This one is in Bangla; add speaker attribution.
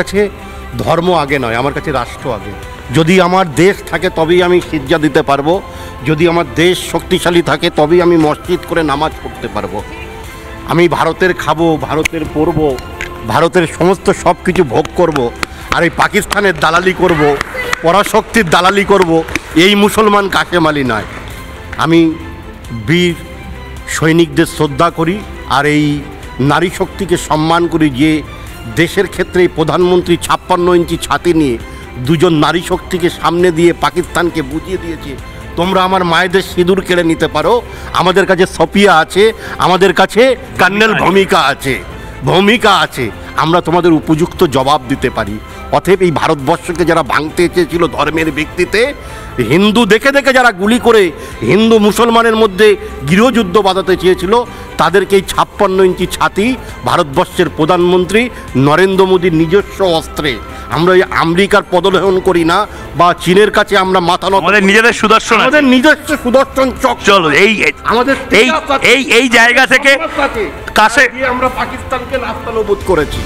Speaker 1: কাছে ধর্ম আগে নয়, আমার কাছে রাষ্ট্র আগে। যদি আমার দেশ থাকে তবেই আমি সিজদা দিতে পারবো, যদি আমার দেশ শক্তিশালী থাকে তবেই আমি মসজিদ করে নামাজ পড়তে পারবো। আমি ভারতের খাবো, ভারতের পরবো, ভারতের সমস্ত সব কিছু ভোগ করব, আর এই পাকিস্তানের দালালি করব, পরাশক্তির দালালি করব, এই মুসলমান কাশেম আলী নয়। আমি বীর সৈনিকদের শ্রদ্ধা করি আর এই নারী শক্তিকে সম্মান করি, যে দেশের ক্ষেত্রে প্রধানমন্ত্রী 56 ইঞ্চি ছাতি নিয়ে দুজন নারী শক্তিকে সামনে দিয়ে পাকিস্তানকে বুঝিয়ে দিয়েছে তোমরা আমার মায়েদের সিঁদুর কেড়ে নিতে পারো। আমাদের কাছে সফিয়া আছে, আমাদের কাছে কর্নেল ভূমিকা আছে, আমরা তোমাদের উপযুক্ত জবাব দিতে পারি। অতএব এই ভারতবর্ষকে যারা ভাঙতে চেয়েছিল ধর্মের ভিত্তিতে, হিন্দু দেখে দেখে যারা গুলি করে হিন্দু মুসলমানের মধ্যে গৃহযুদ্ধ বাঁধাতে চেয়েছিল, তাদেরকে এই 56 ইঞ্চি ছাতি ভারতবর্ষের প্রধানমন্ত্রী নরেন্দ্র মোদীর নিজস্ব অস্ত্রে, আমরা এই আমেরিকার পদলেহন করি না বা চীনের কাছে আমরা মাথা নত,
Speaker 2: আমাদের নিজেদের সুদর্শন,
Speaker 1: আমাদের নিজস্ব সুদর্শন চক।
Speaker 2: চলো
Speaker 1: আমাদের
Speaker 2: এই জায়গা থেকে কাছে
Speaker 1: আমরা পাকিস্তানকে নাস্তানাবুদ করেছি।